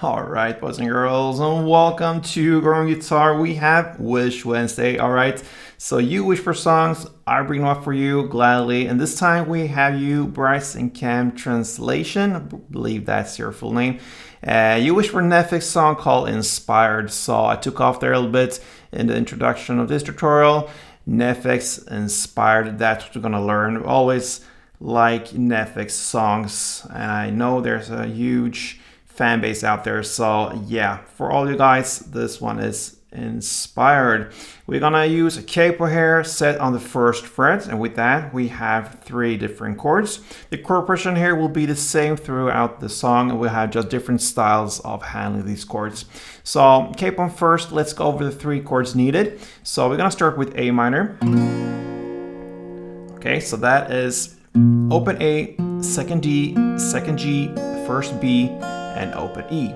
All right, boys and girls, and welcome to Growing Guitar. We have Wish Wednesday. All right, so you wish for songs, I bring them up for you gladly. And this time we have you, Bryce and Cam Translation. I believe that's your full name. You wish for a NEFFEX song called Inspired. So I took off there a little bit in the introduction of this tutorial. NEFFEX Inspired, that's what we're gonna learn. Always like NEFFEX songs, and I know there's a huge fan base out there, so yeah, for all you guys, this one is Inspired. We're gonna use a capo here set on the first fret, and with that we have 3 different chords. The chord progression here will be the same throughout the song, and we'll have just different styles of handling these chords. So capo on first, let's go over the 3 chords needed. So we're gonna start with A minor. Okay, so that is open A, second D, second G, first B, and open E.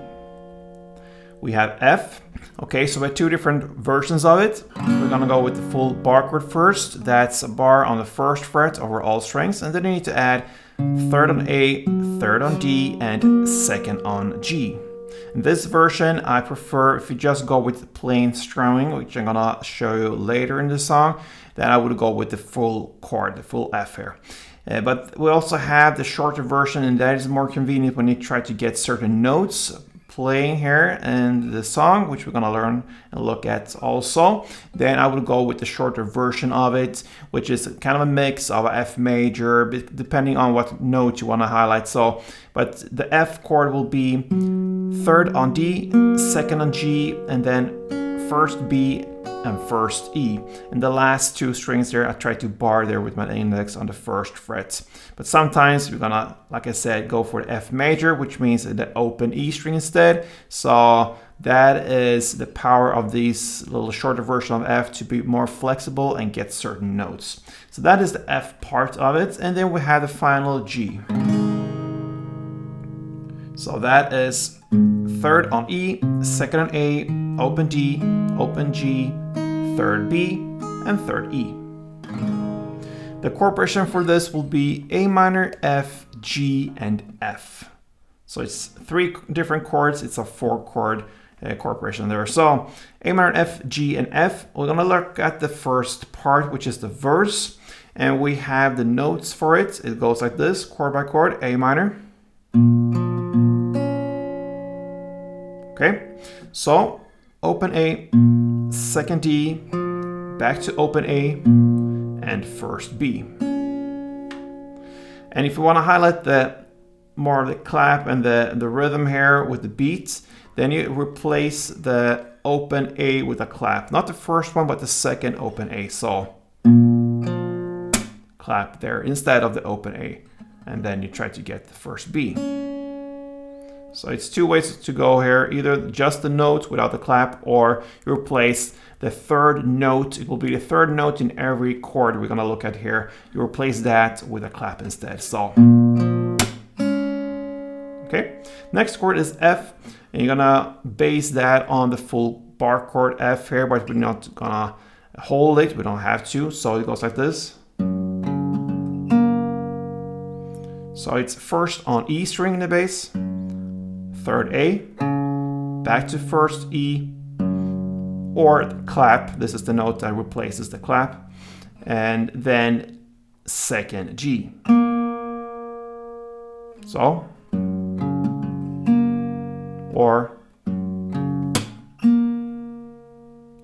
We have F. Okay, so we have 2 different versions of it. We're gonna go with the full bar chord first. That's a bar on the first fret over all strings, and then you need to add 3rd on A, 3rd on D, and 2nd on G. In this version, I prefer if you just go with plain strumming, which I'm gonna show you later in the song, then I would go with the full chord, the full F here. But we also have the shorter version, and that is more convenient when you try to get certain notes playing here in the song, which we're gonna learn and look at also. Then I would go with the shorter version of it, which is kind of a mix of a F major, depending on what note you want to highlight. So, but the F chord will be 3rd on D, 2nd on G, and then 1st B and 1st E. And the last 2 strings there, I try to bar there with my index on the 1st fret. But sometimes we're gonna, like I said, go for the F major, which means the open E string instead. So that is the power of these little shorter version of F, to be more flexible and get certain notes. So that is the F part of it. And then we have the final G. So that is 3rd on E, 2nd on A, open D, open G, 3rd B, and 3rd E. The chord progression for this will be A minor, F, G, and F. So it's 3 different chords. It's a 4 chord chord progression there. So A minor, F, G, and F. We're gonna look at the first part, which is the verse, and we have the notes for it. It goes like this, chord by chord. A minor. Okay, so open A, 2nd D, back to open A, and 1st B. And if you want to highlight the more of the clap and the rhythm here with the beats, then you replace the open A with a clap. Not the first one, but the 2nd open A. So clap there instead of the open A. And then you try to get the 1st B. So it's 2 ways to go here, either just the note without the clap, or you replace the 3rd note. It will be the 3rd note in every chord we're gonna look at here. You replace that with a clap instead. So, okay. Next chord is F, and you're gonna base that on the full bar chord F here, but we're not gonna hold it. We don't have to. So it goes like this. So it's 1st on E string in the bass, 3rd A, back to 1st E, or the clap. This is the note that replaces the clap, and then 2nd G. So, or,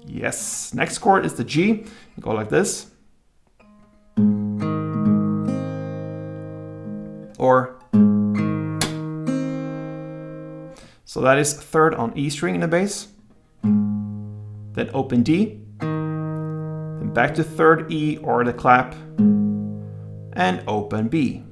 yes. Next chord is the G. You go like this, or. So that is 3rd on E string in the bass, then open D, then back to 3rd E or the clap, and open B.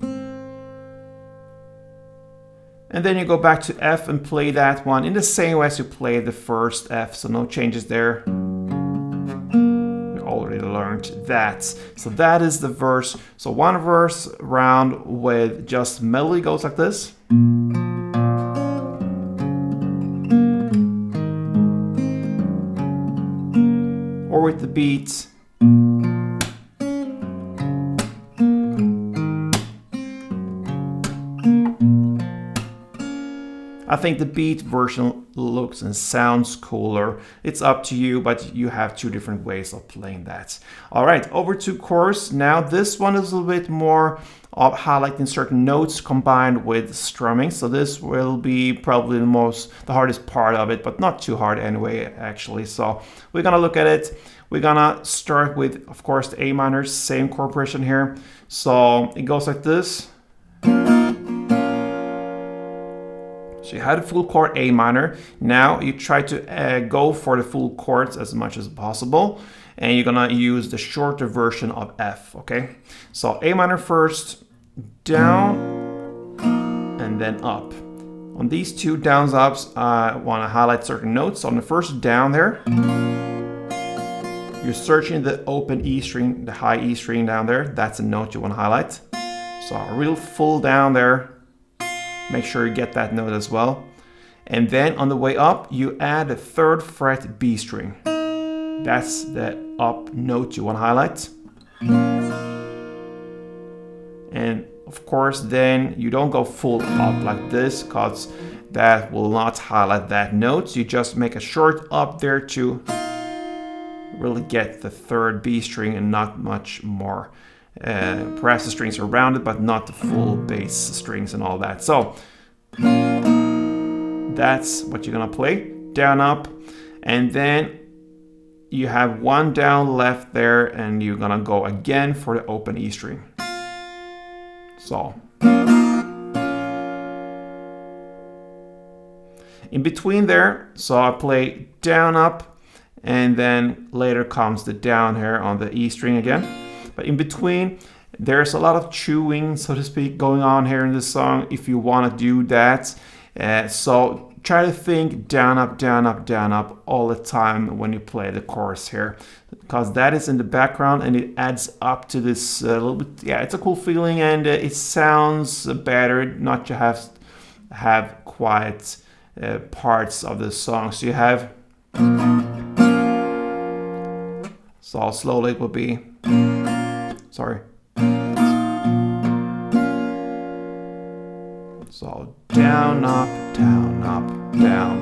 And then you go back to F and play that one in the same way as you play the first F, so no changes there. We already learned that. So that is the verse. So one verse round with just melody goes like this. Or with the beat. I think the beat version looks and sounds cooler. It's up to you, but you have two different ways of playing that. All right, over to chorus. Now this one is a little bit more of highlighting certain notes combined with strumming. So this will be probably the hardest part of it, but not too hard anyway, actually. So we're gonna look at it. We're gonna start with, of course, the A minor, same chord progression here. So it goes like this. So you had a full chord A minor. Now you try to go for the full chords as much as possible. And you're gonna use the shorter version of F, okay? So A minor first, down, and then up. On these two downs, ups, I wanna highlight certain notes. On the first down there, you're searching the open E string, the high E string down there. That's a note you wanna highlight. So a real full down there. Make sure you get that note as well. And then on the way up, you add a 3rd fret B string. That's the up note you want to highlight. And of course, then you don't go full up like this, because that will not highlight that note. So you just make a short up there to really get the 3rd B string and not much more. Perhaps the strings are rounded, but not the full bass strings and all that. So that's what you're gonna play, down, up, and then you have one down left there, and you're gonna go again for the open E string. So in between there, so I play down, up, and then later comes the down here on the E string again. But in between, there's a lot of chewing, so to speak, going on here in this song if you want to do that. So try to think down, up, down, up, down, up all the time when you play the chorus here, because that is in the background and it adds up to this little bit. Yeah, it's a cool feeling, and it sounds better not to have quiet parts of the song. So you have, so slowly it will be. Sorry. So down, up, down, up, down.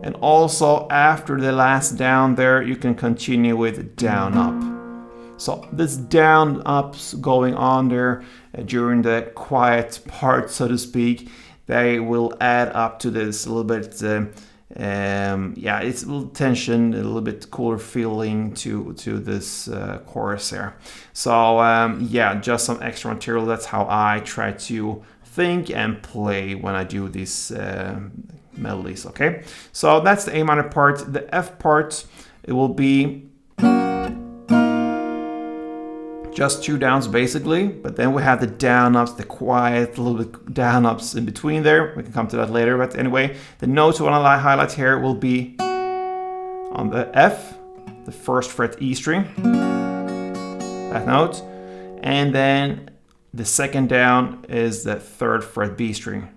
And also after the last down there, you can continue with down, up. So this down, ups going on there during the quiet part, so to speak, they will add up to this a little bit. Yeah, it's a little tension, a little bit cooler feeling to this chorus here. So yeah, just some extra material. That's how I try to think and play when I do these melodies. Okay, so that's the A minor part. The F part, it will be just 2 downs basically, but then we have the down ups, the quiet little bit down ups in between there. We can come to that later, but anyway, the notes we want to highlight here will be on the F, the 1st fret E string, that note, and then the 2nd down is the 3rd fret B string,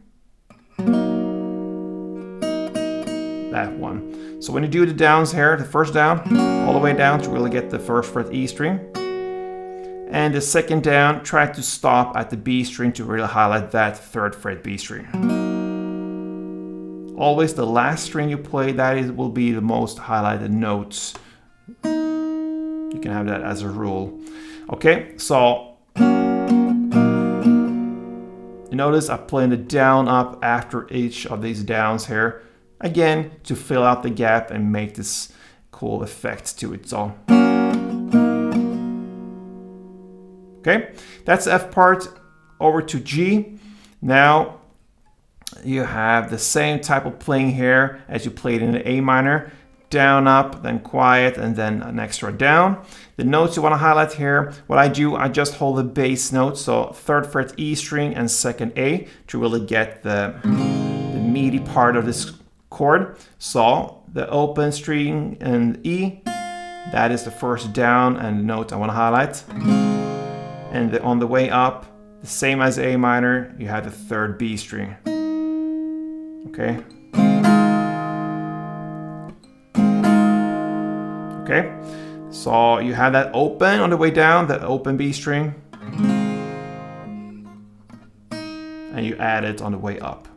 that one. So when you do the downs here, the first down all the way down to really get the 1st fret E string, and the 2nd down, try to stop at the B string to really highlight that 3rd fret B string. Always the last string you play, will be the most highlighted notes. You can have that as a rule. Okay, so you notice I'm playing the down, up after each of these downs here. Again, to fill out the gap and make this cool effect to it. So. Okay, that's the F part. Over to G. Now you have the same type of playing here as you played in the A minor. Down, up, then quiet, and then an extra down. The notes you want to highlight here, what I do, I just hold the bass note, so 3rd fret E string and 2nd A to really get the meaty part of this chord. So the open string and E, that is the first down and note I want to highlight. And on the way up, the same as A minor, you have the 3rd B string. Okay. Okay. So you have that open on the way down, the open B string. and you add it on the way up.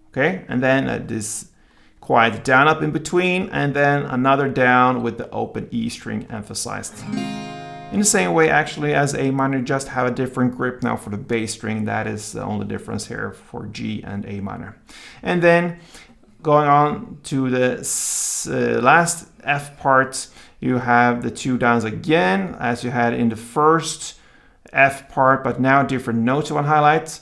Okay, and then this quiet down up in between, and then another down with the open E string emphasized. In the same way actually as A minor, just have a different grip now for the bass string. That is the only difference here for G and A minor. And then going on to the last F part, you have the two downs again as you had in the first F part, but now different notes you want to highlight.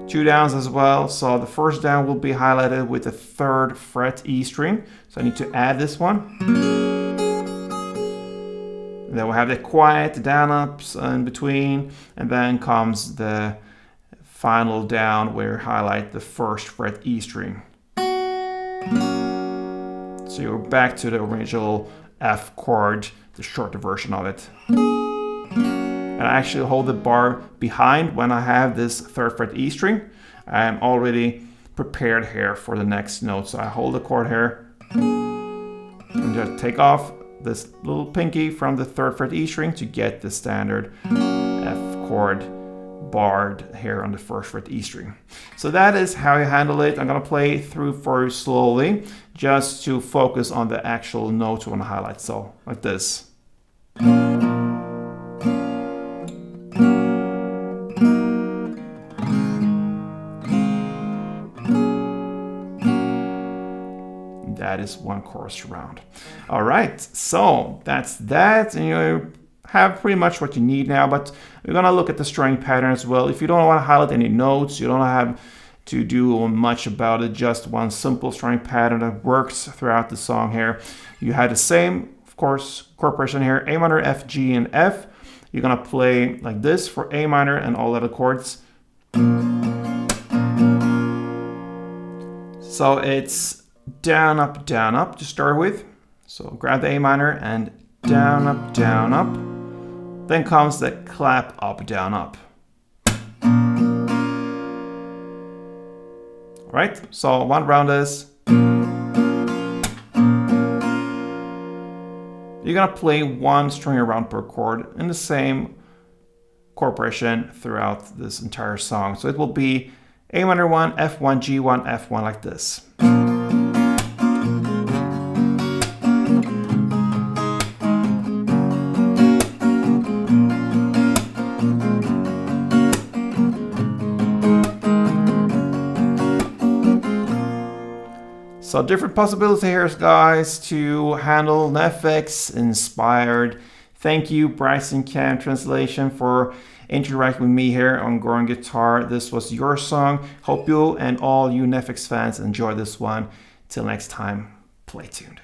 Two downs as well. So the first down will be highlighted with the 3rd fret E string. So I need to add this one. And then we'll have the quiet down ups in between, and then comes the final down where you highlight the 1st fret E string. So you're back to the original F chord, the shorter version of it. And I actually hold the bar behind when I have this 3rd fret E string. I'm already prepared here for the next note. So I hold the chord here and just take off this little pinky from the 3rd fret E string to get the standard F chord barred here on the 1st fret E string. So that is how you handle it. I'm gonna play through for you slowly just to focus on the actual notes we want to highlight. So like this. That is one chorus round. All right, so that's that, and you have pretty much what you need now, but we're gonna look at the strumming pattern as well. If you don't want to highlight any notes, you don't have to do much about it, just one simple strumming pattern that works throughout the song here. You had the same, of course, chord progression here, A minor, F, G, and F. You're gonna play like this for A minor and all other chords. So it's down, up to start with. So grab the A minor and down, up. Then comes the clap up, down, up. All right, so one round is. You're gonna play one string around per chord in the same chord progression throughout this entire song. So it will be A minor 1, F1, G1, F1 like this. So different possibilities here, guys, to handle NEFFEX inspired. Thank you, Bryson Cam Translation, for interacting with me here on Growing Guitar. This was your song. Hope you and all you NEFFEX fans enjoy this one. Till next time, play tuned.